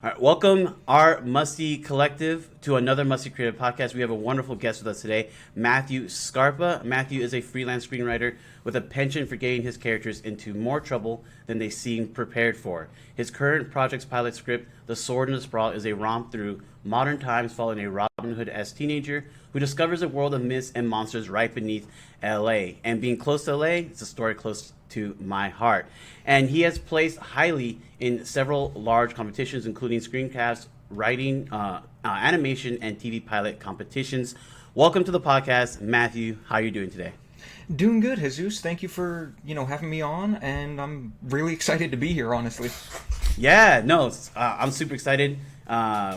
All right, welcome our Musty collective to another Musty Creative Podcast. We have a wonderful guest with us today, Matthew Scarpa. Matthew is a freelance screenwriter with a penchant for getting his characters into more trouble than they seem prepared for. His current project's pilot script, The Sword and the Sprawl, is a romp through modern times following a Robin Hood-esque teenager who discovers a world of myths and monsters right beneath L.A. And being close to L.A., it's a story close to my heart. And he has placed highly in several large competitions, including screencast, writing, animation, and TV pilot competitions. Welcome to the podcast, Matthew. How are you doing today? Doing good, Jesús. Thank you for, having me on, and I'm really excited to be here, honestly. Yeah, no, I'm super excited.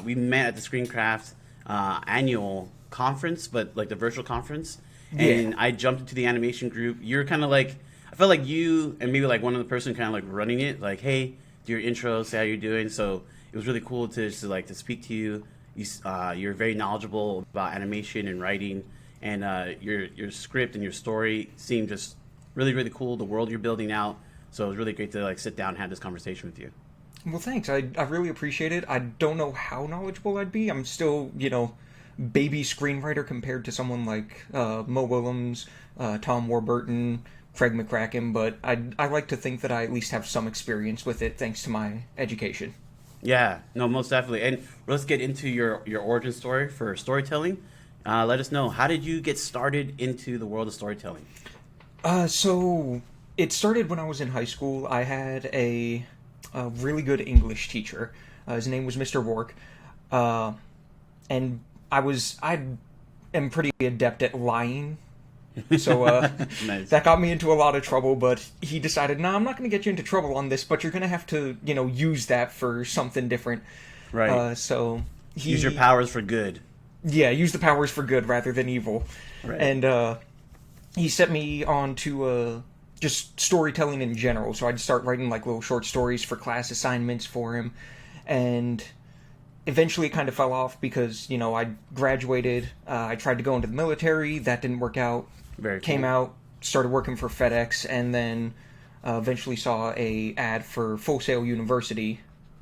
We met at the Screencraft annual conference, but like the virtual conference, and I jumped into the animation group. You're kind of like, I felt like you and maybe like one of the person kind of like running it, like, hey, do your intro, say how you're doing. So it was really cool to speak to you. You're very knowledgeable about animation and writing, and your script and your story seemed just really, really cool. The world you're building out. So it was really great to like sit down and have this conversation with you. Well, thanks. I really appreciate it. I don't know how knowledgeable I'd be. I'm still, baby screenwriter compared to someone like Mo Willems, Tom Warburton, Craig McCracken, but I like to think that I at least have some experience with it thanks to my education. Yeah, no, most definitely. And let's get into your origin story for storytelling. Let us know, how did you get started into the world of storytelling? So it started when I was in high school. I had a really good English teacher. His name was Mr. Rourke. And I am pretty adept at lying. So Nice. that got me into a lot of trouble, but he decided, no, I'm not going to get you into trouble on this, but you're going to have to, use that for something different. Right. So Use your powers for good. Yeah, use the powers for good rather than evil. Right. And he set me on to just storytelling in general. So I'd start writing like little short stories for class assignments for him. And eventually it kind of fell off because, I graduated. I tried to go into the military. That didn't work out. Very cool. Came out, started working for FedEx, and then eventually saw a ad for Full Sail University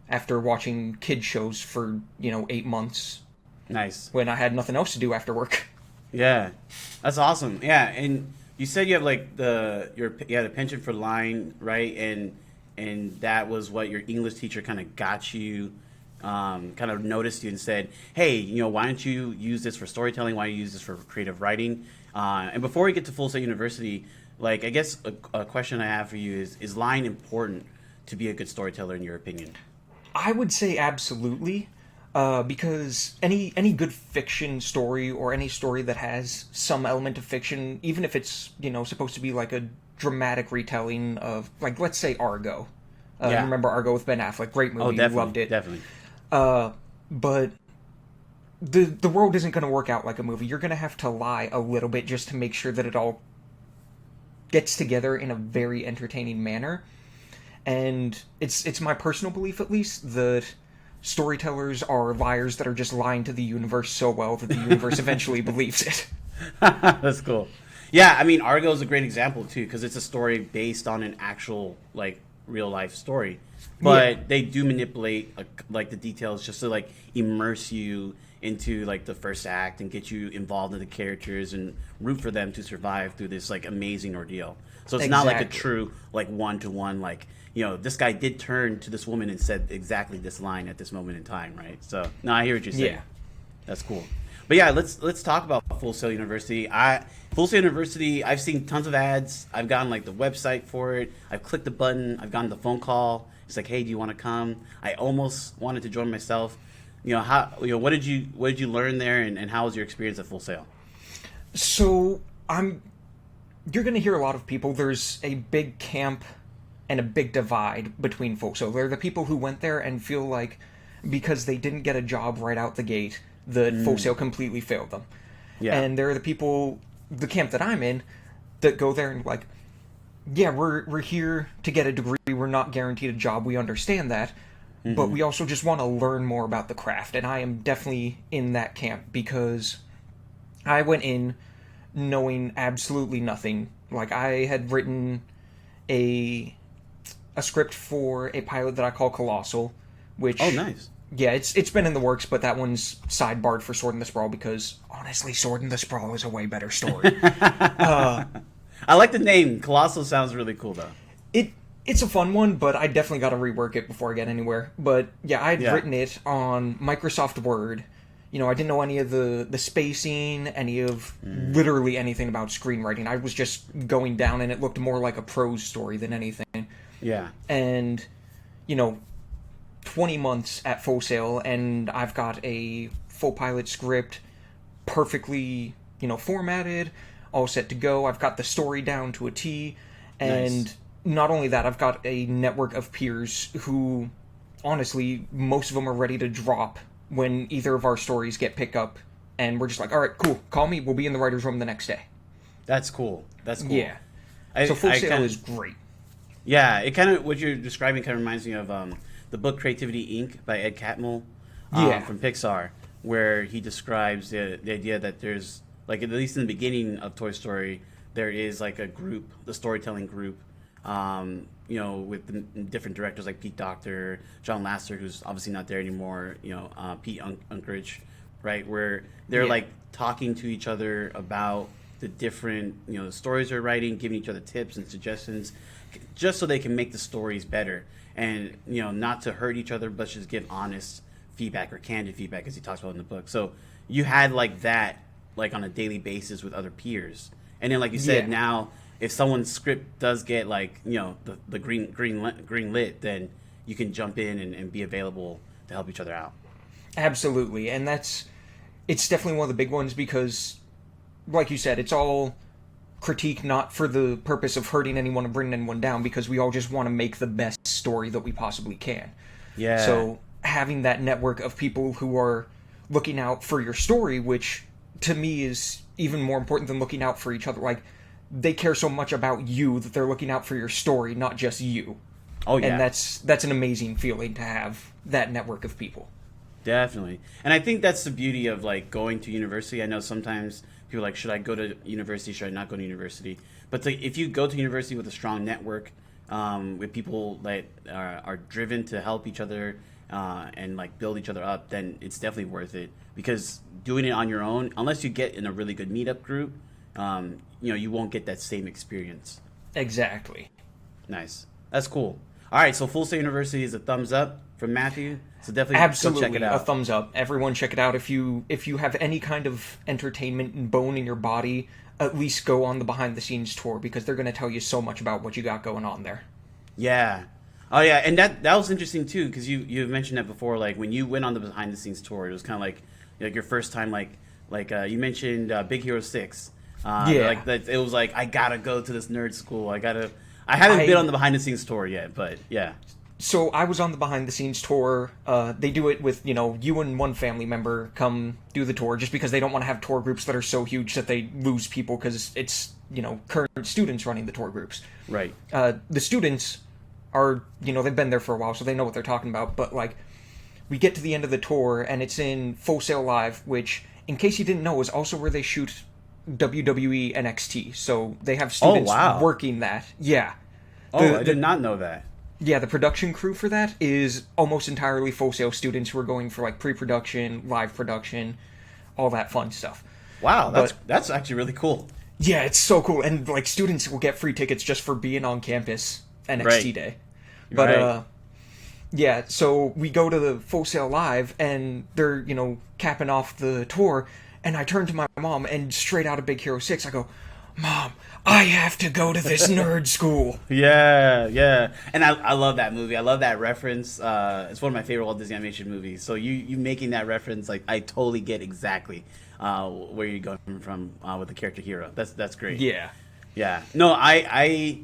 after watching kids shows for, 8 months. Nice. When I had nothing else to do after work. Yeah, that's awesome. Yeah, and you said you have like you had a penchant for lying, right? And that was what your English teacher kind of got you, kind of noticed you and said, hey, why don't you use this for storytelling? Why don't you use this for creative writing? And before we get to Full Sail University, like, I guess a question I have for you is lying important to be a good storyteller in your opinion? I would say absolutely. Because any good fiction story or any story that has some element of fiction, even if it's, supposed to be like a dramatic retelling of, like, let's say Argo. Yeah. Remember Argo with Ben Affleck? Great movie. Oh, definitely, Loved it. Definitely. But the world isn't going to work out like a movie. You're going to have to lie a little bit just to make sure that it all gets together in a very entertaining manner. And it's my personal belief, at least, that storytellers are liars that are just lying to the universe so well that the universe eventually believes it. That's cool. Yeah, I mean, Argo is a great example too, because it's a story based on an actual, like, real life story, but they do manipulate like the details just to like immerse you into like the first act and get you involved in the characters and root for them to survive through this like amazing ordeal. So it's not like a true like one-to-one, like, this guy did turn to this woman and said exactly this line at this moment in time, right? So no, I hear what you're saying. Yeah. That's cool. But yeah, let's talk about Full Sail University. Full Sail University, I've seen tons of ads. I've gotten like the website for it. I've clicked the button. I've gotten the phone call. It's like, hey, do you want to come? I almost wanted to join myself. What did you learn there, and how was your experience at Full Sail? So you're going to hear a lot of people. There's a big camp and a big divide between folks. So there are the people who went there and feel like because they didn't get a job right out the gate, that Full Sail completely failed them. Yeah. And there are the people, the camp that I'm in, that go there and like, yeah, we're here to get a degree. We're not guaranteed a job. We understand that. Mm-hmm. But we also just want to learn more about the craft. And I am definitely in that camp because I went in knowing absolutely nothing. Like, I had written a script for a pilot that I call Colossal, which Oh, nice. Yeah, it's been in the works, but that one's sidebarred for Sword in the Sprawl because, honestly, Sword in the Sprawl is a way better story. I like the name. Colossal sounds really cool, though. It's a fun one, but I definitely got to rework it before I get anywhere. But yeah, I'd written it on Microsoft Word. You know, I didn't know any of the spacing, any of literally anything about screenwriting. I was just going down, and it looked more like a prose story than anything. Yeah. And, you know, 20 months at Full Sail, and I've got a full pilot script perfectly, you know, formatted, all set to go. I've got the story down to a T, and... Nice. Not only that, I've got a network of peers who, honestly, most of them are ready to drop when either of our stories get picked up, and we're just like, all right, cool, call me, we'll be in the writer's room the next day. That's cool. That's cool. Yeah. So Full Sail is great. Yeah, it kind of, what you're describing kind of reminds me of the book Creativity Inc. by Ed Catmull from Pixar, where he describes the idea that there's, like, at least in the beginning of Toy Story, there is, like, a group, the storytelling group, you know, with the different directors like Pete Docter, John Lasseter, who's obviously not there anymore, you know, Pete Unkrich, right, where they're like talking to each other about the different, you know, the stories they're writing, giving each other tips and suggestions, just so they can make the stories better, and, you know, not to hurt each other, but just give honest feedback or candid feedback, as he talks about in the book. So you had like that, like on a daily basis with other peers, and then like you said, now if someone's script does get, like, you know, the green lit, then you can jump in and be available to help each other out. Absolutely, and it's definitely one of the big ones because, like you said, it's all critique not for the purpose of hurting anyone or bringing anyone down, because we all just want to make the best story that we possibly can. Yeah. So having that network of people who are looking out for your story, which to me is even more important than looking out for each other, like, they care so much about you that they're looking out for your story, not just you. Oh, yeah. And that's an amazing feeling to have that network of people. Definitely. And I think that's the beauty of, like, going to university. I know sometimes people are like, should I go to university? Should I not go to university? But if you go to university with a strong network, with people that are driven to help each other and, like, build each other up, then it's definitely worth it. Because doing it on your own, unless you get in a really good meetup group, you know, you won't get that same experience. Exactly. Nice. That's cool. All right, so Full Sail University is a thumbs up from Matthew. So definitely go check it out. A thumbs up. Everyone check it out. If you have any kind of entertainment and bone in your body, at least go on the behind the scenes tour, because they're going to tell you so much about what you got going on there. Yeah. Oh yeah, and that was interesting too, because you mentioned that before. Like, when you went on the behind the scenes tour, it was kind of like your first time. Like you mentioned Big Hero 6. Like that, it was like, I gotta go to this nerd school. I haven't been on the behind the scenes tour yet, but yeah. So I was on the behind the scenes tour. They do it with, you know, you and one family member come do the tour, just because they don't want to have tour groups that are so huge that they lose people, because it's, you know, current students running the tour groups. Right. The students are, you know, they've been there for a while, so they know what they're talking about. But, like, we get to the end of the tour, and it's in Full Sail Live, which, in case you didn't know, is also where they shoot WWE NXT. So they have students working that. Yeah. I did not know that. Yeah, the production crew for that is almost entirely Full Sail students who are going for, like, pre-production, live production, all that fun stuff. Wow, that's actually really cool. Yeah, it's so cool. And, like, students will get free tickets just for being on campus NXT Day. But, yeah, so we go to the Full Sail Live, and they're, you know, capping off the tour, and I turn to my mom, and straight out of Big Hero 6, I go, Mom, I have to go to this nerd school. Yeah. And I love that movie. I love that reference. It's one of my favorite Walt Disney animation movies. So you making that reference, like, I totally get exactly where you're going from with the character Hero. That's great. Yeah. No, I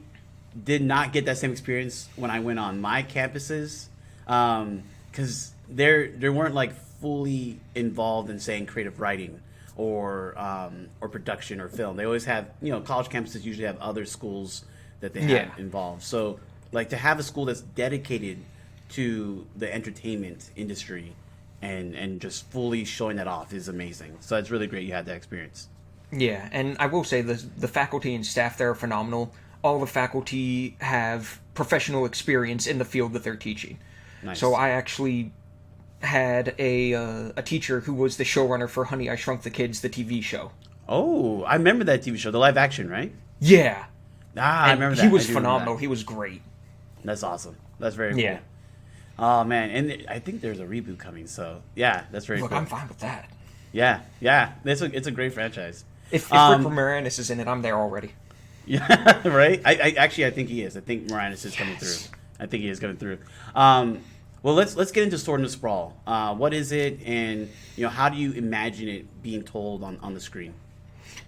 did not get that same experience when I went on my campuses, because they weren't, like, fully involved in, saying, creative writing or production or film. They always have, you know, college campuses usually have other schools that they have involved. So, like, to have a school that's dedicated to the entertainment industry and just fully showing that off is amazing. So it's really great you had that experience. Yeah, and I will say the faculty and staff there are phenomenal. All the faculty have professional experience in the field that they're teaching. Nice. So I actually had a teacher who was the showrunner for Honey, I Shrunk the Kids, the TV show. Oh, I remember that TV show, the live action, right? Yeah. I remember that. He was phenomenal. He was great. That's awesome. That's very cool. Yeah. Oh, man. And I think there's a reboot coming, so yeah, that's very Look, cool. I'm fine with that. Yeah. It's a great franchise. If Rick Moranis is in it, I'm there already. Yeah, right? I think he is. I think Moranis is coming through. I think he is coming through. Well, let's get into Sword in the Sprawl. What is it, and how do you imagine it being told on the screen?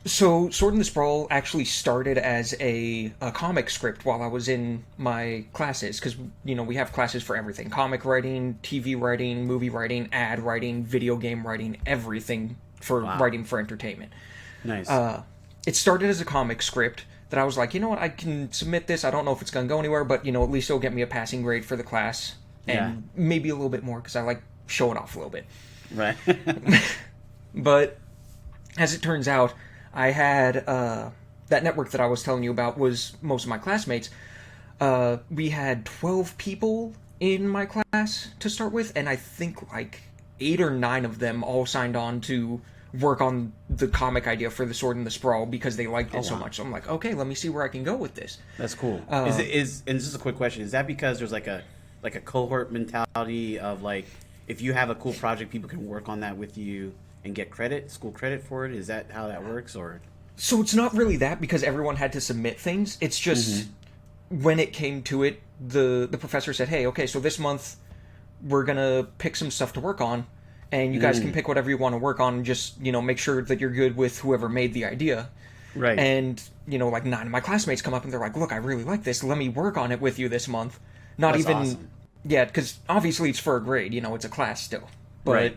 So, Sword in the Sprawl actually started as a comic script while I was in my classes, because, we have classes for everything. Comic writing, TV writing, movie writing, ad writing, video game writing, everything for writing for entertainment. Nice. It started as a comic script that I was like, you know what, I can submit this. I don't know if it's going to go anywhere, but, at least it'll get me a passing grade for the class. And maybe a little bit more, because I like showing off a little bit. Right. But, as it turns out, I had, that network that I was telling you about was most of my classmates. We had 12 people in my class to start with, and I think like 8 or 9 of them all signed on to work on the comic idea for the Sword in the Sprawl because they liked it so much. So I'm like, okay, let me see where I can go with this. That's cool. And this is a quick question. Is that because there's like a cohort mentality of like, if you have a cool project, people can work on that with you and get school credit for it? Is that how that works, or? So it's not really that, because everyone had to submit things. It's just when it came to it, the professor said, hey, okay, so this month we're gonna pick some stuff to work on, and you guys can pick whatever you want to work on, and just, make sure that you're good with whoever made the idea. Right. And, like 9 of my classmates come up and they're like, look, I really like this. Let me work on it with you this month. That's awesome. Yeah, because obviously it's for a grade, it's a class still. But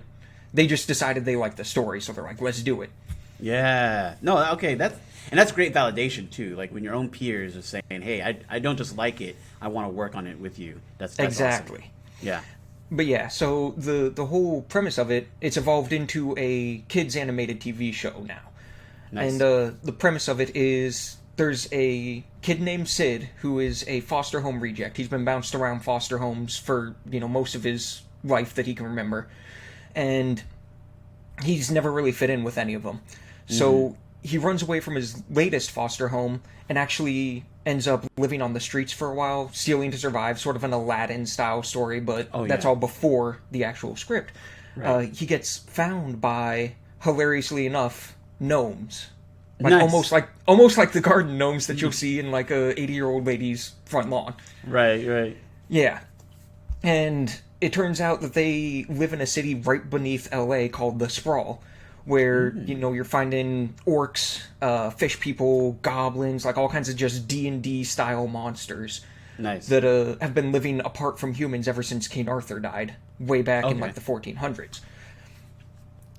they just decided they liked the story, so they're like, let's do it. Yeah. No, okay, that's great validation too. Like when your own peers are saying, hey, I don't just like it, I want to work on it with you. That's exactly. Awesome. Yeah. But yeah, so the whole premise of it, it's evolved into a kids animated TV show now. Nice. And the premise of it is there's a kid named Sid who is a foster home reject. He's been bounced around foster homes for, most of his life that he can remember. And he's never really fit in with any of them. So he runs away from his latest foster home and actually ends up living on the streets for a while, stealing to survive, sort of an Aladdin-style story, but that's all before the actual script. Right. He gets found by, hilariously enough, gnomes. Like nice. almost like the garden gnomes that you'll see in like a 80-year-old lady's front lawn. Right. Yeah. And it turns out that they live in a city right beneath LA called the Sprawl, where, you're finding orcs, fish people, goblins, like all kinds of just D&D style monsters. Nice. That have been living apart from humans ever since King Arthur died, way back in like the 1400s.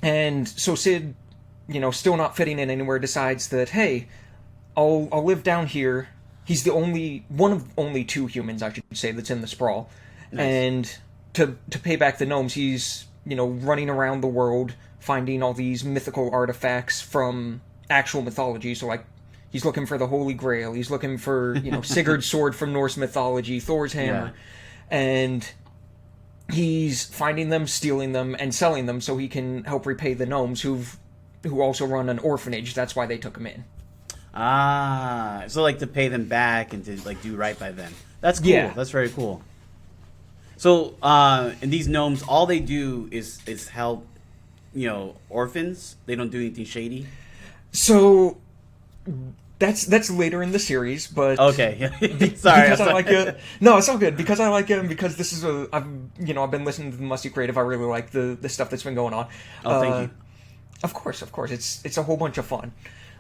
And so Sid, still not fitting in anywhere, decides that, hey, I'll live down here. He's the one of only 2 humans, I should say, that's in the Sprawl. Nice. And to pay back the gnomes, he's, running around the world, finding all these mythical artifacts from actual mythology. So, like, he's looking for the Holy Grail. He's looking for, Sigurd's sword from Norse mythology, Thor's hammer. Yeah. And he's finding them, stealing them, and selling them so he can help repay the gnomes who also run an orphanage. That's why they took him in. So, like, to pay them back and to, like, do right by them. That's cool. Yeah. That's very cool. So, and these gnomes, all they do is help, orphans. They don't do anything shady. So that's later in the series, but okay, sorry, because I like it. No, it's all good because I like it, and because this is I've been listening to the Musty Creative. I really like the stuff that's been going on. Oh, thank you. Of course, it's a whole bunch of fun,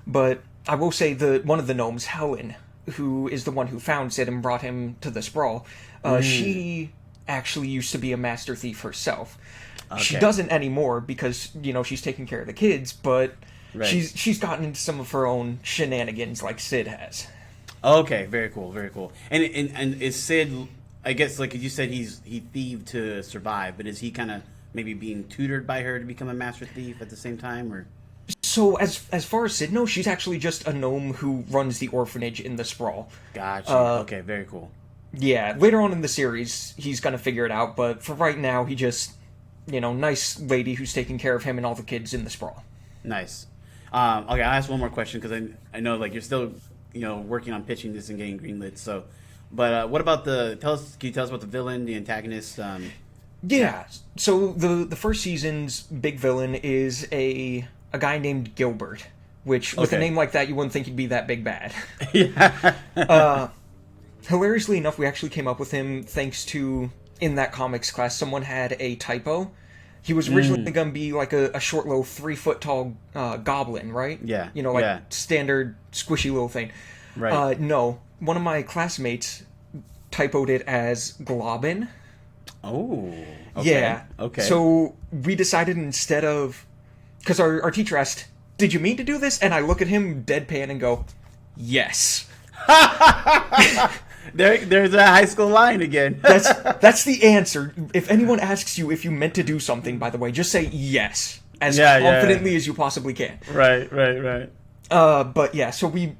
but I will say one of the gnomes, Helen, who is the one who found Sid and brought him to the Sprawl, she actually used to be a master thief herself. Okay. She doesn't anymore because, she's taking care of the kids, but she's gotten into some of her own shenanigans like Sid has. Okay, very cool, very cool. And is Sid, I guess, like you said, he thieved to survive, but is he kind of maybe being tutored by her to become a master thief at the same time, or? So as far as Sid knows, she's actually just a gnome who runs the orphanage in the Sprawl. Gotcha. Okay, very cool. Yeah, later on in the series, he's gonna figure it out, but for right now, he just nice lady who's taking care of him and all the kids in the Sprawl. Nice. Okay, I'll ask one more question because I know like you're still working on pitching this and getting greenlit. So, but what about can you tell us about the villain, the antagonist? Yeah. So the first season's big villain is a guy named Gilbert, which with a name like that you wouldn't think he'd be that big bad. Yeah. Hilariously enough, we actually came up with him thanks to, in that comics class, someone had a typo. He was originally going to be like a short little 3-foot tall goblin, right? Yeah. Standard squishy little thing. Right. No, one of my classmates typoed it as Globin. Oh. Okay. Yeah. Okay. So we decided instead of, because our teacher asked, "Did you mean to do this?" And I look at him deadpan and go, "Yes." There's a high school line again. That's the answer. If anyone asks you if you meant to do something, by the way, just say yes as confidently as you possibly can. Right. But yeah, so we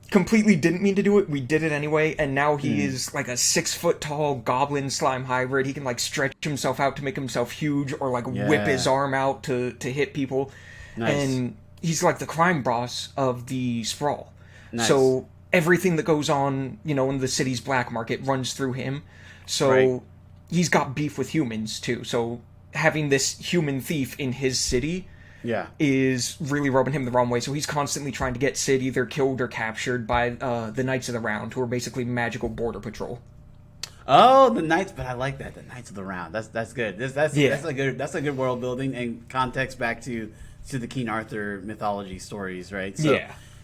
completely didn't mean to do it. We did it anyway, and now he is like a 6-foot tall goblin slime hybrid. He can like stretch himself out to make himself huge, or like whip his arm out to hit people. Nice. And he's like the crime boss of the Sprawl. Nice. So everything that goes on, in the city's black market runs through him. So he's got beef with humans too. So having this human thief in his city is really rubbing him the wrong way. So he's constantly trying to get Sid either killed or captured by the Knights of the Round, who are basically magical border patrol. Oh, the Knights, but I like that. The Knights of the Round. That's good. That's a good world building and context back to the King Arthur mythology stories, right? So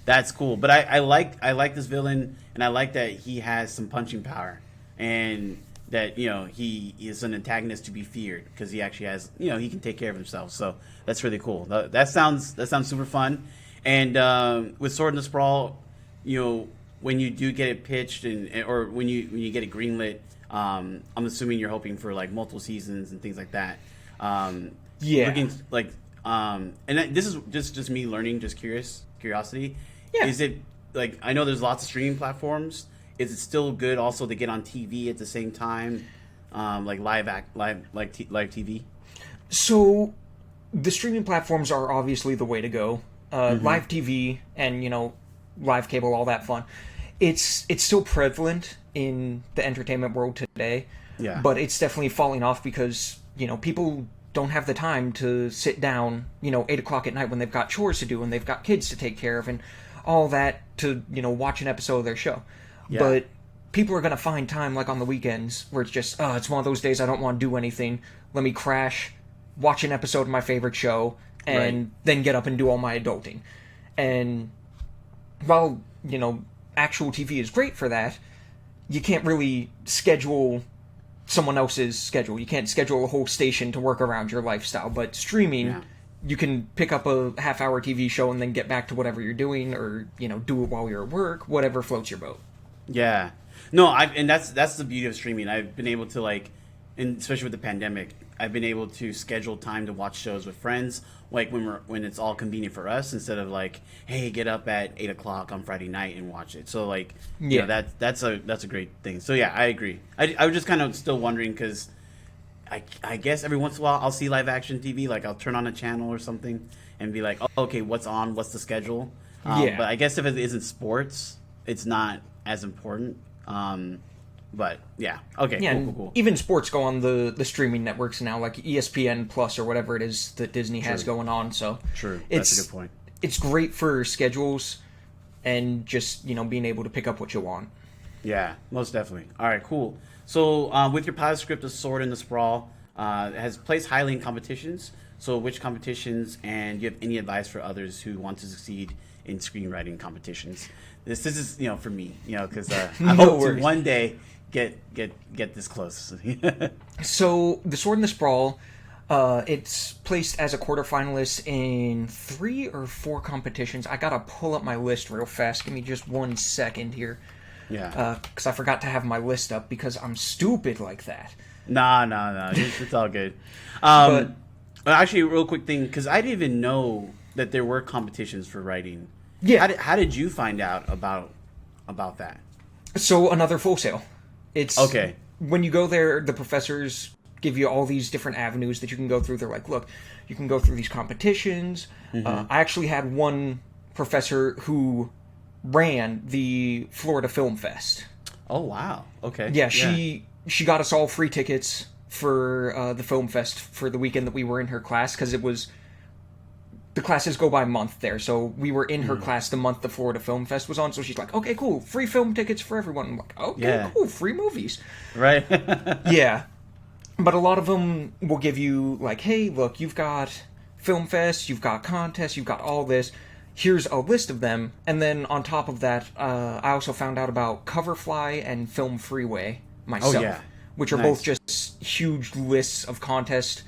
that's cool. But I like this villain, and I like that he has some punching power, and that he is an antagonist to be feared because he actually has he can take care of himself. So that's really cool. That sounds super fun. And with Sword in the Sprawl, when you do get it pitched or when you get it greenlit, I'm assuming you're hoping for like multiple seasons and things like that. Looking, like and this is just me learning, just curiosity. Yeah. Is it like, I know there's lots of streaming platforms. Is it still good also to get on TV at the same time, like live TV? So the streaming platforms are obviously the way to go. Live TV and live cable, all that fun. It's still prevalent in the entertainment world today. Yeah. But it's definitely falling off because people don't have the time to sit down 8:00 at night when they've got chores to do and they've got kids to take care of and all that to watch an episode of their show. Yeah. But people are going to find time like on the weekends where it's just it's one of those days I don't want to do anything. Let me crash, watch an episode of my favorite show, and then get up and do all my adulting. And while actual TV is great for that, you can't really schedule someone else's schedule. You can't schedule a whole station to work around your lifestyle. But streaming, you can pick up a half-hour TV show and then get back to whatever you're doing, or do it while you're at work, whatever floats your boat. Yeah. No, and that's the beauty of streaming. I've been able to and especially with the pandemic, I've been able to schedule time to watch shows with friends, like when it's all convenient for us, instead of like, hey, get up at 8:00 on Friday night and watch it. So that's a great thing. So yeah, I agree. I was just kind of still wondering because I guess every once in a while I'll see live action TV, like I'll turn on a channel or something and be like, oh, okay, what's on? What's the schedule? But I guess if it isn't sports, it's not as important. But yeah, okay, yeah, cool. Even sports go on the streaming networks now, like ESPN Plus or whatever it is that Disney has going on. So that's a good point. It's great for schedules and just being able to pick up what you want. Yeah, most definitely. All right, cool. So with your pilot script of Sword in the Sprawl, it has placed highly in competitions. So which competitions, and do you have any advice for others who want to succeed in screenwriting competitions? This is for me, because I hope to one day get this close. So the Sword in the Sprawl, it's placed as a quarterfinalist in 3 or 4 competitions. I gotta pull up my list real fast. Give me just 1 second here. Yeah. Because I forgot to have my list up because I'm stupid like that. No. It's all good. But actually, a real quick thing, because I didn't even know that there were competitions for writing. Yeah. How did you find out about that? So another Full Sail. It's okay. When you go there, the professors give you all these different avenues that you can go through. They're like, look, you can go through these competitions. I actually had one professor who ran the Florida Film Fest. Oh, wow. Okay. Yeah, she got us all free tickets for the Film Fest for the weekend that we were in her class, because the classes go by month there, so we were in her class the month the Florida Film Fest was on, so she's like, okay, cool, free film tickets for everyone. I'm like, okay, cool, free movies. Right. Yeah. But a lot of them will give you, like, hey, look, you've got Film Fest, you've got contests, you've got all this. Here's a list of them. And then on top of that, I also found out about Coverfly and Film Freeway myself, which are both just huge lists of contests.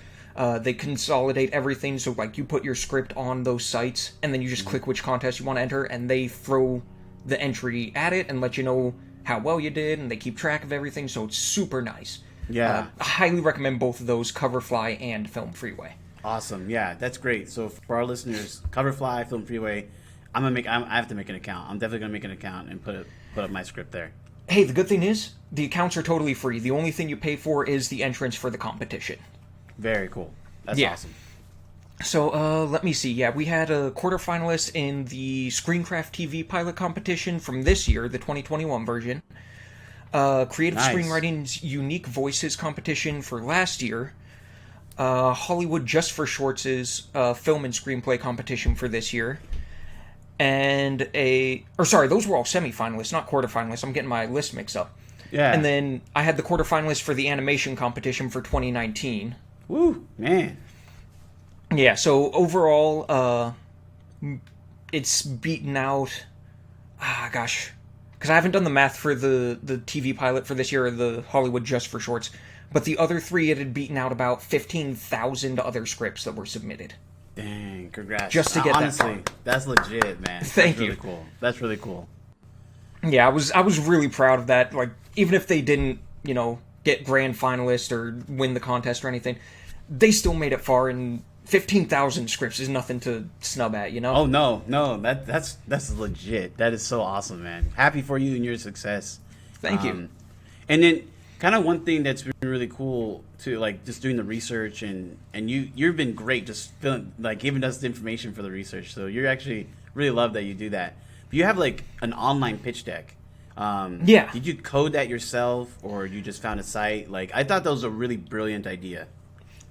They consolidate everything, so, like, you put your script on those sites, and then you just click which contest you want to enter, and they throw the entry at it and let you know how well you did, and they keep track of everything, so it's super nice. Yeah. I highly recommend both of those, Coverfly and Film Freeway. Awesome. Yeah, that's great. So for our listeners, Coverfly, Film Freeway, I have to make an account. I'm definitely going to make an account and put up my script there. Hey, the good thing is, the accounts are totally free. The only thing you pay for is the entrance for the competition. Very cool. That's awesome. So, let me see. Yeah, we had a quarterfinalist in the Screencraft TV pilot competition from this year, the 2021 version. Creative Screenwriting's Unique Voices competition for last year. Hollywood Just for Shorts' film and screenplay competition for this year. And those were all semifinalists, not quarterfinalists. I'm getting my list mixed up. Yeah. And then I had the quarterfinalists for the animation competition for 2019. Woo, man. Yeah, so overall, it's beaten out... because I haven't done the math for the TV pilot for this year, or the Hollywood Just for Shorts, but the other three, it had beaten out about 15,000 other scripts that were submitted. Dang, congrats. Just to get honestly, that far. That's legit, man. Thank you. Really cool. That's really cool. Yeah, I was really proud of that. Like, even if they didn't, get grand finalist or win the contest or anything, they still made it far, and 15,000 scripts is nothing to snub at, Oh, no, that's legit. That is so awesome, man. Happy for you and your success. Thank you. And then, kind of one thing that's been really cool to, like, just doing the research, and you've been great just giving us the information for the research. So you're actually really love that you do that. But you have, like, an online pitch deck. Yeah. Did you code that yourself, or you just found a site? Like, I thought that was a really brilliant idea.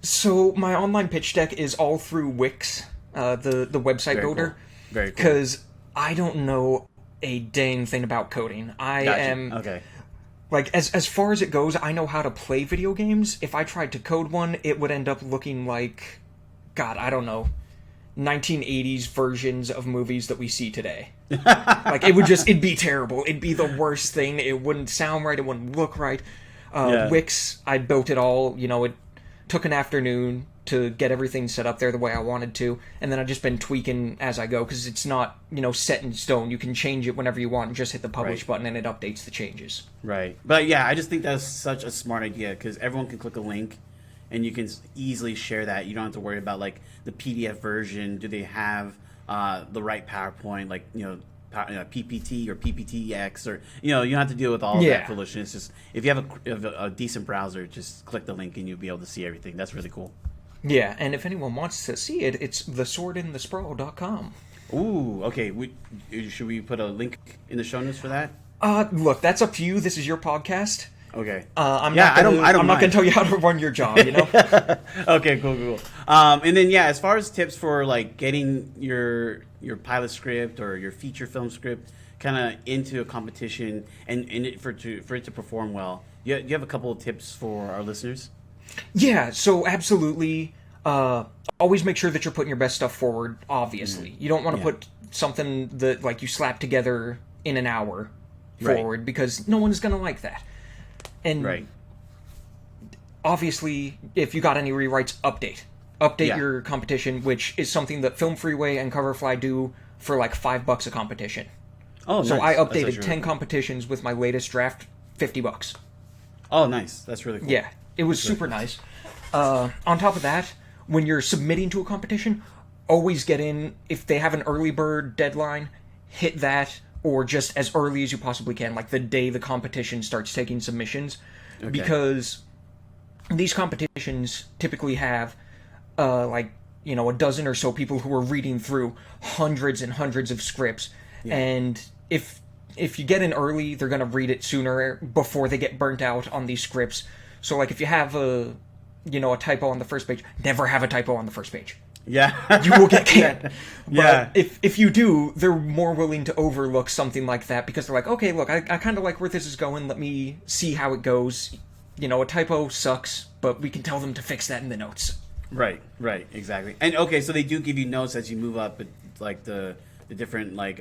So my online pitch deck is all through Wix, the website Very builder. Cool. Very cool. Because I don't know a dang thing about coding. I am... Okay. Like, as far as it goes, I know how to play video games. If I tried to code one, it would end up looking like... God, I don't know. 1980s versions of movies that we see today. Like, it'd be terrible. It'd be the worst thing. It wouldn't sound right. It wouldn't look right. Wix, I built it all. It took an afternoon to get everything set up there the way I wanted to, and then I've just been tweaking as I go, because it's not, set in stone. You can change it whenever you want and just hit the publish button and it updates the changes. Right. But yeah, I just think that's such a smart idea, because everyone can click a link and you can easily share that. You don't have to worry about, like, the PDF version. Do they have the right PowerPoint, like, PPT or PPTX, or, you don't have to deal with all of that foolishness. Just, if you have a decent browser, just click the link and you'll be able to see everything. That's really cool. Yeah, and if anyone wants to see it, it's theswordinthesprawl.com. Ooh, okay. Should we put a link in the show notes for that? Look, that's up to you. This is your podcast. Okay. I'm not going to tell you how to run your job, Okay, cool. And then, as far as tips for, like, getting your pilot script or your feature film script kind of into a competition and for it to perform well, you have a couple of tips for our listeners? Yeah, so absolutely. Always make sure that you're putting your best stuff forward, obviously. You don't want to put something that, like, you slap together in an hour forward, because no one's going to like that. And obviously, if you got any rewrites, update your competition, which is something that Film Freeway and Coverfly do for like $5 a competition. Oh, so nice. I updated 10 competitions with my latest draft, $50. Oh, nice. That's really cool. Yeah, it was super nice. On top of that, when you're submitting to a competition, always get in. If they have an early bird deadline, hit that, or just as early as you possibly can, like the day the competition starts taking submissions. Okay. Because these competitions typically have like, you know, a dozen or so people who are reading through hundreds and hundreds of scripts, and if you get in early, they're going to read it sooner before they get burnt out on these scripts. So, like, if you have a typo on the first page, never have a typo on the first page. Yeah. You will get canned. Yeah. But if you do, they're more willing to overlook something like that because they're like, okay, look, I kind of like where this is going. Let me see how it goes. You know, a typo sucks, but we can tell them to fix that in the notes. Right, exactly. And okay, so they do give you notes as you move up, like the different like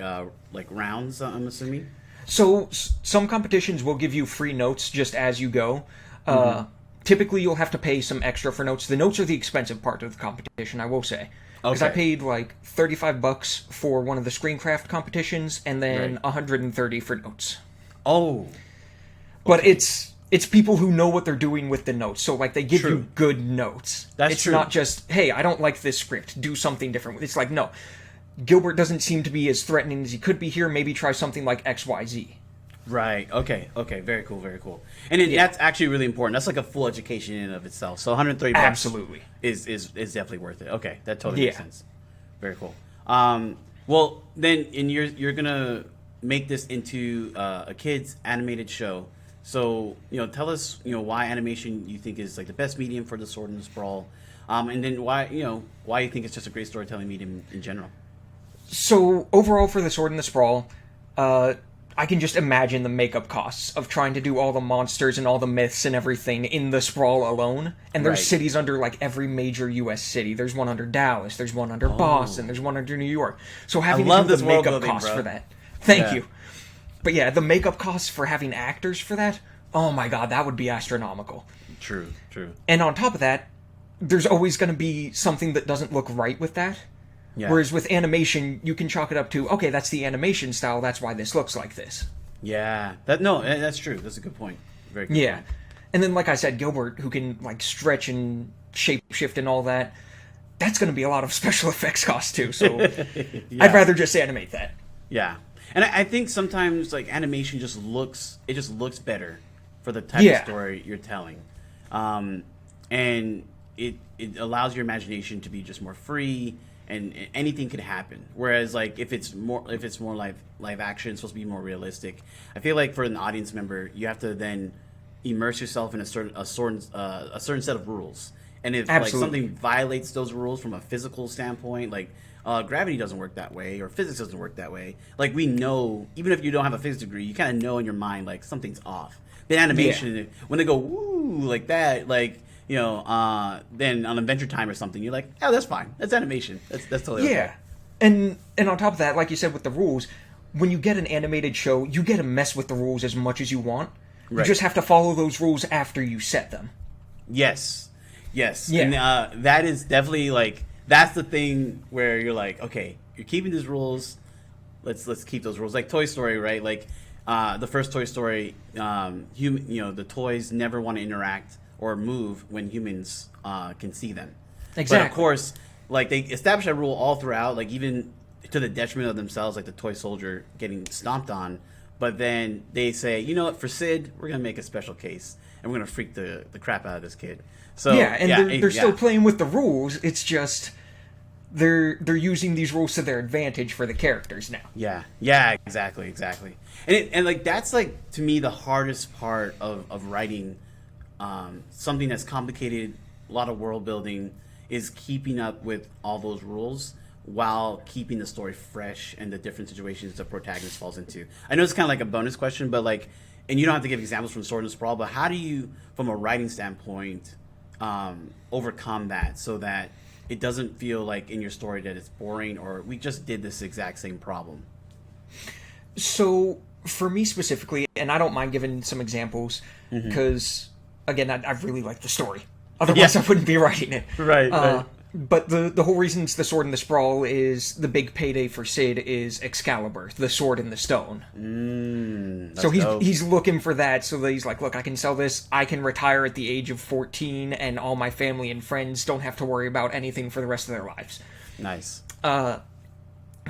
rounds, I'm assuming. So some competitions will give you free notes just as you go. Typically, you'll have to pay some extra for notes. The notes are the expensive part of the competition, I will say. Because I paid like $35 for one of the screencraft competitions, and then $130 for notes. Oh, but it's people who know what they're doing with the notes. So like they give you good notes. It's not just, hey, I don't like this script, do something different. It's like, no, Gilbert doesn't seem to be as threatening as he could be here. Maybe try something like XYZ. Right. Okay. Very cool. And that's actually really important. That's like a full education in and of itself. So $130 absolutely is definitely worth it. Okay, that totally makes sense. Very cool. Well, then you're gonna make this into a kids animated show. So tell us why animation you think is like the best medium for the Sword and the Sprawl, and then why you think it's just a great storytelling medium in general. So overall for the Sword and the Sprawl, I can just imagine the makeup costs of trying to do all the monsters and all the myths and everything in the Sprawl alone. And there's cities under like every major U.S. city. There's one under Dallas. There's one under Boston. There's one under New York. So having to do the makeup costs for that. Thank you. But yeah, the makeup costs for having actors for that, oh my god, that would be astronomical. True. And on top of that, there's always going to be something that doesn't look right with that. Yeah. Whereas with animation, you can chalk it up to, okay, that's the animation style, that's why this looks like this. Yeah. That's true. That's a good point. Very good point. And then, like I said, Gilbert, who can like stretch and shapeshift and all that, that's going to be a lot of special effects costs too, so I'd rather just animate that. Yeah. And I think sometimes like animation just looks better for the type of story you're telling. And it allows your imagination to be just more free, and anything could happen. Whereas like if it's more live action, it's supposed to be more realistic. I feel like for an audience member, you have to then immerse yourself in a certain set of rules. And if like something violates those rules from a physical standpoint, like gravity doesn't work that way, or physics doesn't work that way, like we know, even if you don't have a physics degree, you kind of know in your mind like something's off. The animation, when they go woo like that, like then on Adventure Time or something, you're like, oh, that's fine. That's animation. That's totally okay. Yeah. And on top of that, like you said with the rules, when you get an animated show, you get to mess with the rules as much as you want. You just have to follow those rules after you set them. Yes. Yeah. And that is definitely like, that's the thing where you're like, okay, you're keeping these rules. Let's keep those rules. Like Toy Story, right? Like the first Toy Story, the toys never want to interact or move when humans can see them. Exactly. But of course, like they establish that rule all throughout, like even to the detriment of themselves, like the toy soldier getting stomped on. But then they say, you know what, for Sid, we're gonna make a special case, and we're gonna freak the crap out of this kid. So they're still playing with the rules. It's just they're using these rules to their advantage for the characters now. Yeah, exactly. And like that's like to me the hardest part of writing. Something that's complicated, a lot of world building, is keeping up with all those rules while keeping the story fresh and the different situations the protagonist falls into. I know it's kind of like a bonus question, but like, and you don't have to give examples from Sword and Sprawl, but how do you, from a writing standpoint, overcome that so that it doesn't feel like in your story that it's boring or we just did this exact same problem? So for me specifically, and I don't mind giving some examples because again, I really like the story. Otherwise, I wouldn't be writing it. Right. But the whole reason it's the Sword and the Sprawl is the big payday for Sid is Excalibur, the Sword and the Stone. So he's looking for that. So that he's like, look, I can sell this. I can retire at the age of 14, and all my family and friends don't have to worry about anything for the rest of their lives. Nice.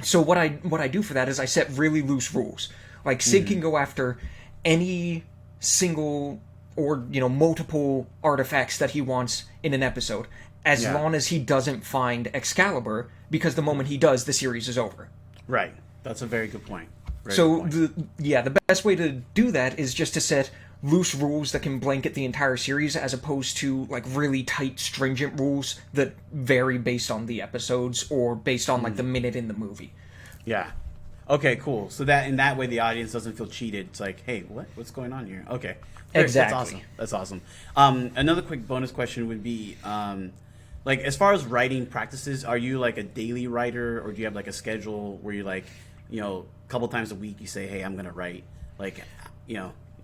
So what I do for that is I set really loose rules. Like Sid can go after any single or multiple artifacts that he wants in an episode, as long as he doesn't find Excalibur, because the moment he does, the series is over. Right. That's a very good point. The best way to do that is just to set loose rules that can blanket the entire series, as opposed to like really tight, stringent rules that vary based on the episodes or based on like the minute in the movie. Yeah. Okay, cool. So that in that way the audience doesn't feel cheated. It's like, hey, what's going on here? Okay. Exactly. That's awesome. Another quick bonus question would be, like, as far as writing practices, are you like a daily writer, or do you have like a schedule where you like, a couple times a week you say, hey, I'm gonna write? Like,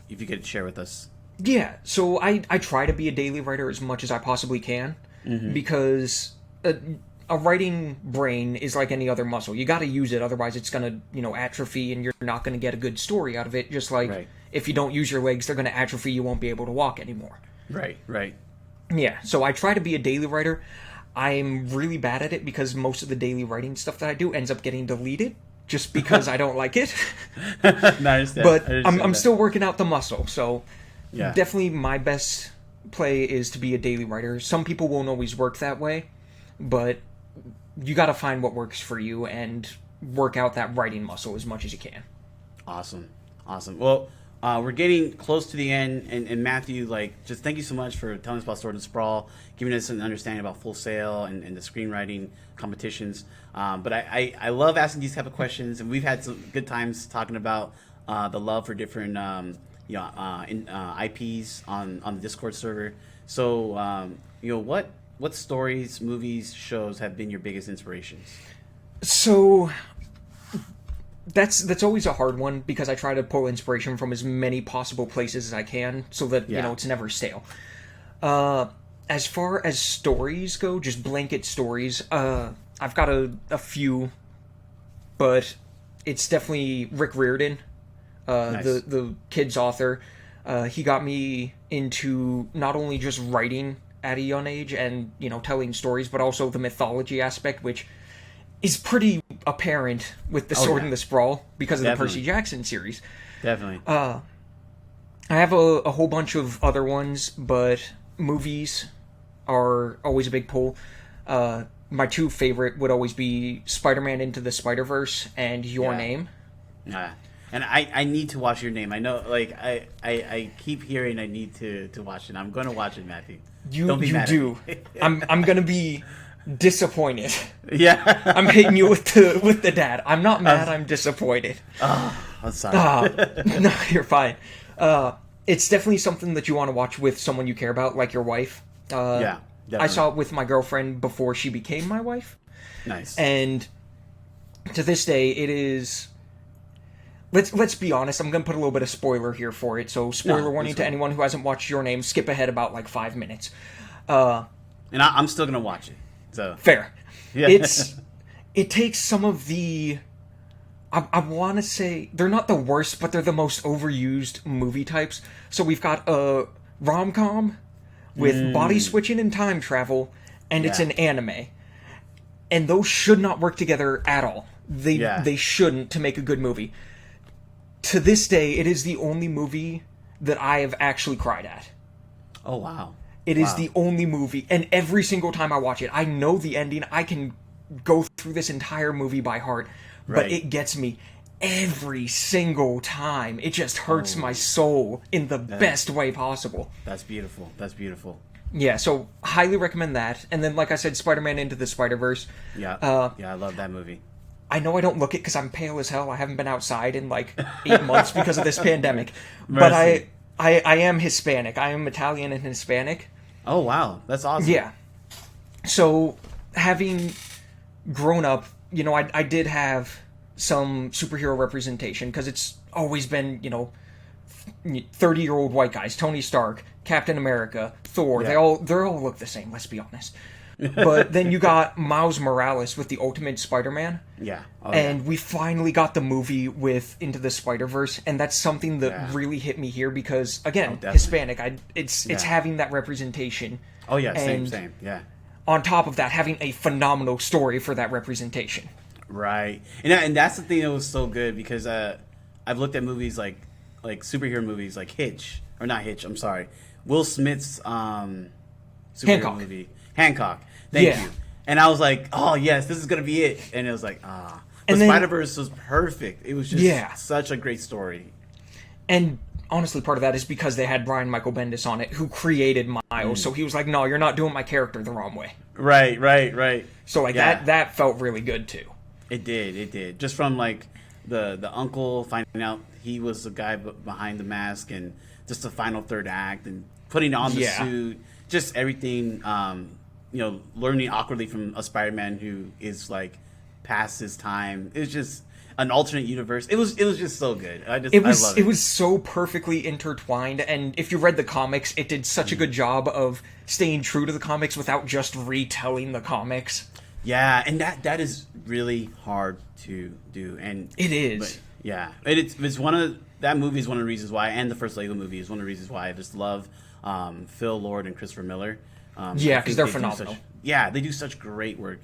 if you could share with us. Yeah. So I try to be a daily writer as much as I possibly can, because a writing brain is like any other muscle. You got to use it, otherwise it's going to, atrophy, and you're not going to get a good story out of it. Just like if you don't use your legs, they're going to atrophy. You won't be able to walk anymore. Right. Yeah, so I try to be a daily writer. I'm really bad at it because most of the daily writing stuff that I do ends up getting deleted just because I don't like it. But I'm still working out the muscle, so definitely my best play is to be a daily writer. Some people won't always work that way, but you got to find what works for you and work out that writing muscle as much as you can. Awesome. Well, we're getting close to the end, and Matthew, just thank you so much for telling us about Sword and Sprawl, giving us an understanding about Full Sail and the screenwriting competitions. But I love asking these type of questions, and we've had some good times talking about the love for different IPs on the Discord server. So, what stories, movies, shows have been your biggest inspirations? So that's always a hard one, because I try to pull inspiration from as many possible places as I can, so that it's never stale. As far as stories go, just blanket stories, I've got a few, but it's definitely Rick Riordan, Nice. the kid's author. He got me into not only just writing at a young age and telling stories, but also the mythology aspect, which is pretty apparent with the Sword and the Sprawl because of the Percy Jackson series. Definitely. I have a whole bunch of other ones, but movies are always a big pull. My two favorite would always be Spider-Man Into the Spider-Verse and Your Name. Yeah. And I need to watch Your Name. I know, I keep hearing I need to watch it. I'm going to watch it, Matthew. Don't be mad do. I'm going to be disappointed. Yeah. I'm hitting you with the dad. I'm not mad, I'm disappointed. I'm sorry. No, you're fine. It's definitely something that you want to watch with someone you care about, like your wife. Yeah, definitely. I saw it with my girlfriend before she became my wife. Nice. And to this day, it is... Let's be honest, I'm going to put a little bit of spoiler here for it. So spoiler warning to anyone who hasn't watched Your Name, skip ahead about 5 minutes. And I'm still going to watch it. So fair. Yeah. It takes some of the... I want to say they're not the worst, but they're the most overused movie types. So we've got a rom-com with body switching and time travel, and it's an anime. And those should not work together at all. They shouldn't, to make a good movie. To this day, it is the only movie that I have actually cried at. Oh, wow. It is the only movie, and every single time I watch it, I know the ending. I can go through this entire movie by heart, but it gets me every single time. It just hurts my soul in the best way possible. That's beautiful. Yeah, so highly recommend that. And then, like I said, Spider-Man Into the Spider-Verse. Yeah, I love that movie. I know I don't look it because I'm pale as hell. I haven't been outside in 8 months because of this pandemic. But I am Hispanic. I am Italian and Hispanic. Oh, wow. That's awesome. Yeah. So, having grown up, I did have some superhero representation, because it's always been, 30-year-old white guys. Tony Stark, Captain America, Thor. Yeah. They all look the same, let's be honest. But then you got Miles Morales with the Ultimate Spider-Man. Yeah. And we finally got the movie with Into the Spider-Verse, and that's something that really hit me here because, again, Hispanic, it's having that representation. Oh, yeah, same, yeah. On top of that, having a phenomenal story for that representation. Right. And that's the thing that was so good, because I've looked at movies like superhero movies like Hitch, or not Hitch. I'm sorry, Will Smith's superhero Hancock. movie, Hancock. Thank Yeah. you. And I was like, oh yes, this is gonna be it. And it was like, ah. But And then- Spider-Verse was perfect. It was just Yeah. such a great story. And honestly, part of that is because they had Brian Michael Bendis on it, who created Miles. So he was like, no, you're not doing my character the wrong way. Right. So like Yeah. that felt really good too. It did. Just from like the uncle finding out he was the guy behind the mask, and just the final third act, and putting on the Yeah. suit, just everything. Learning awkwardly from a Spider-Man who is like past his time. It was just an alternate universe. It was just so good. I love it. It was so perfectly intertwined, and if you read the comics, it did such a good job of staying true to the comics without just retelling the comics. Yeah, and that is really hard to do, and It is. But, yeah, it's one of that movie is one of the reasons why, and the first Lego movie is one of the reasons why I just love Phil Lord and Christopher Miller. Yeah, I 'cause think they're they do phenomenal. they do such great work.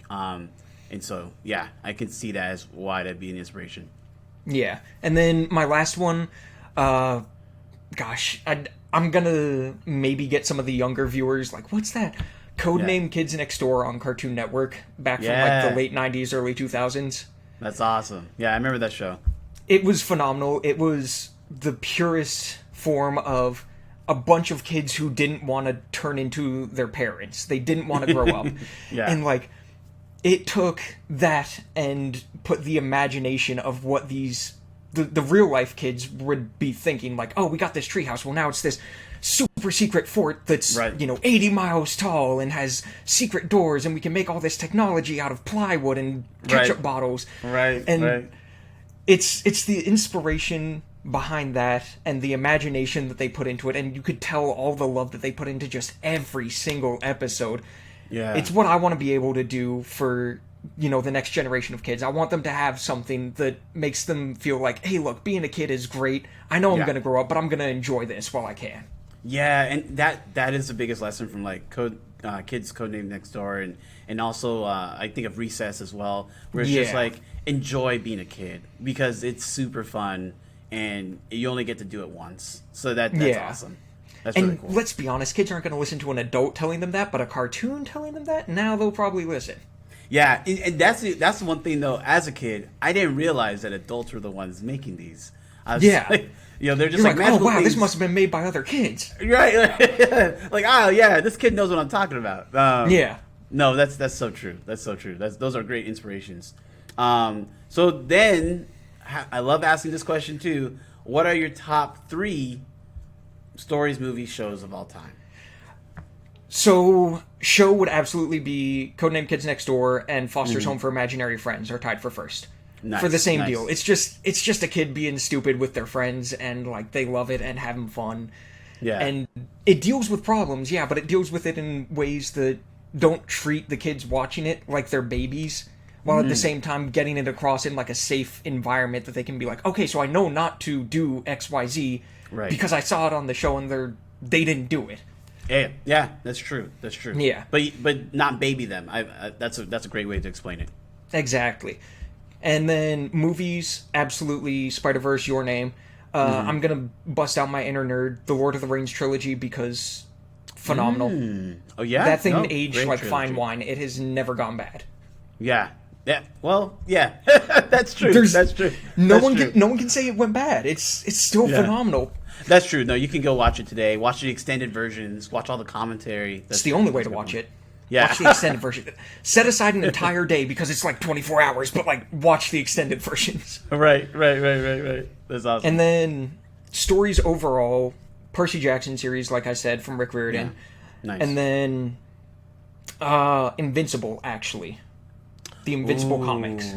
And so yeah, I can see that as why that'd be an inspiration. Yeah, and then my last one, I'm gonna maybe get some of the younger viewers like, what's that? Codename Kids Next Door on Cartoon Network back from like the late 90s, early 2000s. That's awesome. Yeah, I remember that show. It was phenomenal. It was the purest form of a bunch of kids who didn't want to turn into their parents. They didn't want to grow up. Yeah. And like, it took that and put the imagination of what these the real life kids would be thinking, like, oh, we got this treehouse. Well, now it's this super secret fort that's Right. 80 miles tall and has secret doors, and we can make all this technology out of plywood and ketchup Right. bottles. Right. And right. it's the inspiration behind that and the imagination that they put into it, and you could tell all the love that they put into just every single episode. Yeah. It's what I want to be able to do for the next generation of kids. I want them to have something that makes them feel like, hey, look, being a kid is great. I know I'm Yeah. going to grow up, but I'm going to enjoy this while I can. Yeah, and that is the biggest lesson from like Kids Codename Next Door, and also I think of Recess as well, where it's just Yeah. like enjoy being a kid because it's super fun and you only get to do it once. So that's Yeah. awesome. That's And really cool. let's be honest, kids aren't going to listen to an adult telling them that, but a cartoon telling them that, now they'll probably listen. Yeah, and that's the one thing though. As a kid, I didn't realize that adults were the ones making these. I was Yeah. like, they're just You're like, oh magical wow, this things. must have been made by other kids. Right, like oh yeah, this kid knows what I'm talking about. Yeah. No, that's so true. That's so true. Those are great inspirations. So then, I love asking this question too. What are your top 3 stories, movies, shows of all time? So, show would absolutely be Codename Kids Next Door and Foster's Home for Imaginary Friends are tied for first. Nice, For the same nice. deal. It's just a kid being stupid with their friends, and like they love it and having fun. Yeah, And it deals with problems, yeah, but it deals with it in ways that don't treat the kids watching it like they're babies, while at the same time getting it across in like a safe environment that they can be like, okay, so I know not to do XYZ Right. because I saw it on the show and they didn't do it. yeah, that's true. That's true. Yeah. but not baby them. That's a great way to explain it. Exactly. And then movies, absolutely Spider-Verse, Your Name. I'm gonna bust out my inner nerd, the Lord of the Rings trilogy, because phenomenal. Oh yeah, That thing No, aged great like trilogy. fine wine. It has never gone bad. Yeah. Well, yeah, that's true. There's- That's true. No That's true. one can say it went bad. It's still Yeah. phenomenal. That's true. No, you can go watch it today. Watch the extended versions. Watch all the commentary. It's the only way to watch it. Yeah. Watch the extended version. Set aside an entire day because it's like 24 hours, but like watch the extended versions. Right. That's awesome. And then stories overall, Percy Jackson series, like I said, from Rick Riordan. Nice. And then Invincible, actually. The Invincible comics.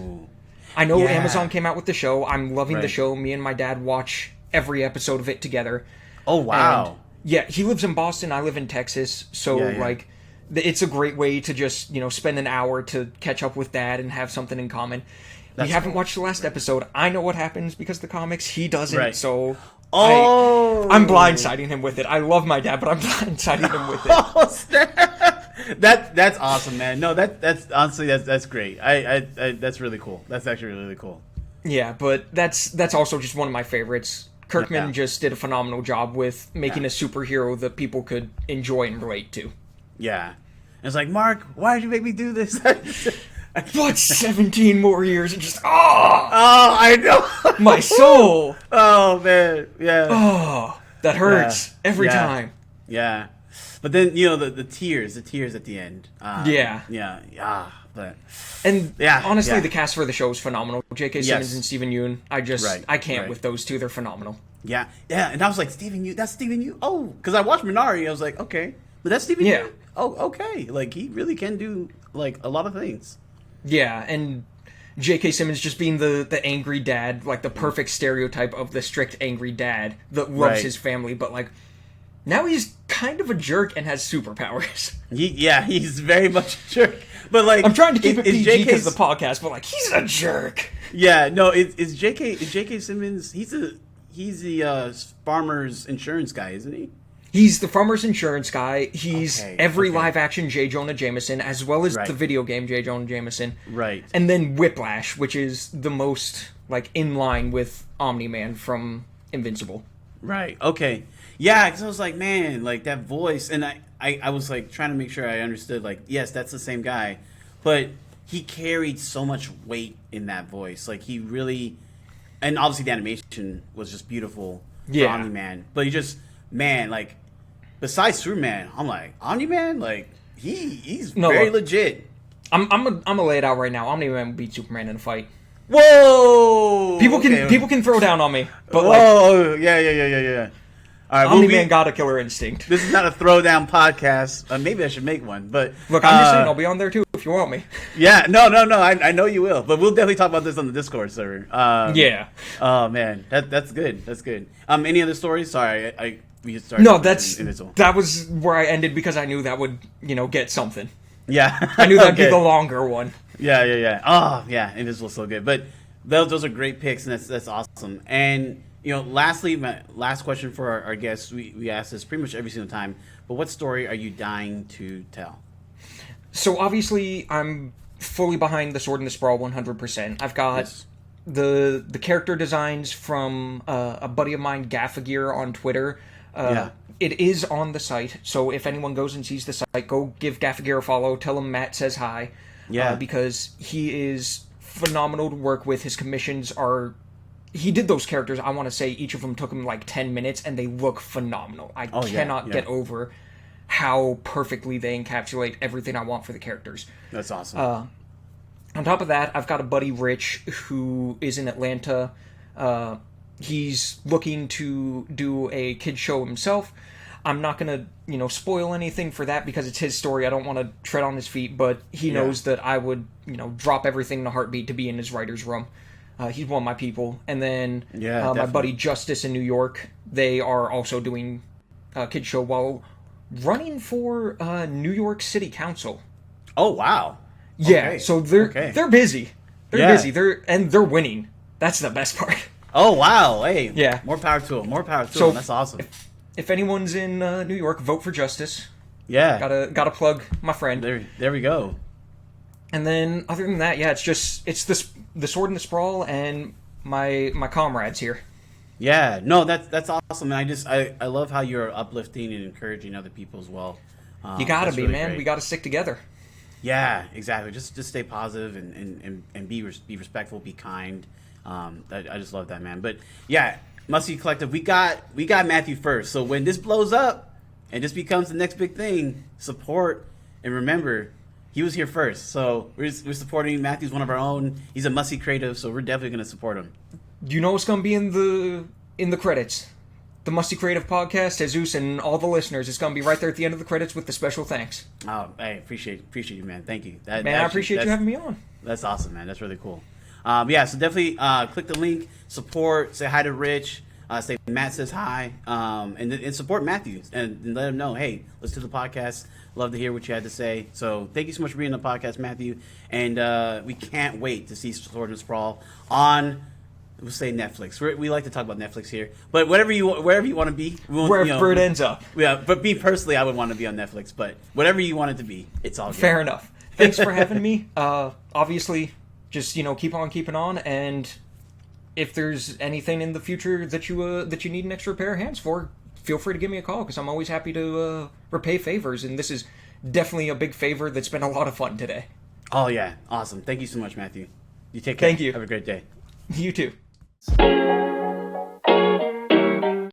I know Yeah. Amazon came out with the show. I'm loving the Right. show. Me and my dad watch every episode of it together. Oh wow. And, yeah, he lives in Boston. I live in Texas. So, Yeah. like, it's a great way to just, spend an hour to catch up with Dad and have something in common. We haven't watched the last episode. I know what happens because the comics. He doesn't, Right. so... Oh. I'm blindsiding him with it. I love my dad, but I'm blindsiding him with it. Oh, snap. That's awesome, man. No, that's honestly that's great. I that's really cool. That's actually really cool. Yeah, but that's also just one of my favorites. Kirkman just did a phenomenal job with making a superhero that people could enjoy and relate to. Yeah. And it's like, Mark, why did you make me do this? What, 17 more years and just, Oh, I know. my soul. Oh, man. Yeah. Oh, that hurts every time. Yeah. But then, you know, the tears at the end. Yeah. Yeah. But And honestly, the cast for the show is phenomenal. J.K. Simmons and Steven Yeun. I can't with those two. They're phenomenal. Yeah. And I was like, Steven Yeun, that's Steven Yeun. Oh, because I watched Minari. I was like, okay, but that's Steven Yeun. Oh, okay. Like, he really can do like a lot of things. Yeah, and J.K. Simmons just being the angry dad, like the perfect stereotype of the strict angry dad that loves his family, but like now he's kind of a jerk and has superpowers. He's very much a jerk. But like, I'm trying to keep it PG because of the podcast, but like, he's a jerk. Yeah, no, is J.K. Simmons? He's the farmer's insurance guy, isn't he? He's the farmer's insurance guy. He's every live-action J. Jonah Jameson, as well as the video game J. Jonah Jameson. Right. And then Whiplash, which is the most, like, in line with Omni-Man from Invincible. Right, okay. Yeah, because I was like, man, like, that voice, and I was, like, trying to make sure I understood, like, yes, that's the same guy, but he carried so much weight in that voice. Like, he really, and obviously the animation was just beautiful for Omni-Man, but he just, man, like, besides Superman, I'm like, Omni-Man, like, he's very legit. I'm gonna lay it out right now. Omni-Man will beat Superman in a fight. Whoa! People can throw down on me, but yeah. All right, Omni-Man got a killer instinct. This is not a throwdown podcast. Maybe I should make one, but look, I'm just saying I'll be on there too if you want me. Yeah, no. I know you will, but we'll definitely talk about this on the Discord server. Yeah. Oh man, that's good. That's good. Any other stories? Sorry, we started. No, that was where I ended because I knew that would get something. Yeah, I knew that'd be the longer one. Yeah. Oh yeah, Invisible's so good, but those are great picks, and that's awesome. And lastly, my last question for our guests, we ask this pretty much every single time, but what story are you dying to tell? So obviously, I'm fully behind the Sword and the Sprawl 100%. I've got the character designs from a buddy of mine, Gaffagear, on Twitter. It is on the site, so if anyone goes and sees the site, go give Gaffagear a follow, tell him Matt says hi. Yeah. Because he is phenomenal to work with. His commissions are... He did those characters, I want to say each of them took him like 10 minutes, and they look phenomenal. I cannot get over how perfectly they encapsulate everything I want for the characters. That's awesome. On top of that, I've got a buddy, Rich, who is in Atlanta. He's looking to do a kid show himself. I'm not going to, spoil anything for that because it's his story. I don't want to tread on his feet, but he knows that I would, drop everything in a heartbeat to be in his writer's room. He's one of my people. And then my buddy Justice in New York, they are also doing a kid show while running for New York City Council. Oh, wow. Yeah, so they're busy. They're busy. They're winning. That's the best part. Oh, wow. Hey, more power to them. That's awesome. If anyone's in New York, vote for Justice. Yeah. Gotta plug my friend. There we go. And then, other than that, it's the Sword and the Sprawl and my comrades here. Yeah, no, that's awesome. And I love how you're uplifting and encouraging other people as well. You gotta be, really man. great. We gotta stick together. Yeah, exactly. Just stay positive and be respectful, be kind. I just love that, man. But yeah, Musty Collective, we got Matthew first. So when this blows up and this becomes the next big thing, support and remember, he was here first. So we're supporting Matthew's one of our own. He's a Musty creative, so we're definitely gonna support him. You know what's gonna be in the credits? The Musty Creative Podcast, Jesús, and all the listeners. It's gonna be right there at the end of the credits with the special thanks. Oh, I appreciate you, man. Thank you. I appreciate you having me on. That's awesome, man. That's really cool. So definitely click the link, support, say hi to Rich, say Matt says hi, and support Matthew and let him know, hey, let's do the podcast. Love to hear what you had to say. So thank you so much for being on the podcast, Matthew. And we can't wait to see Sword and Sprawl on, we'll say Netflix. We like to talk about Netflix here, but wherever you want to be, wherever it ends up. Yeah, but me personally, I would want to be on Netflix. But whatever you want it to be, it's all good. Fair enough. Thanks for having me. Obviously, just keep on keeping on, and if there's anything in the future that you need an extra pair of hands for, feel free to give me a call, because I'm always happy to repay favors, and this is definitely a big favor that's been a lot of fun today. Oh, yeah. Awesome. Thank you so much, Matthew. You take care. Thank you. Have a great day. You too.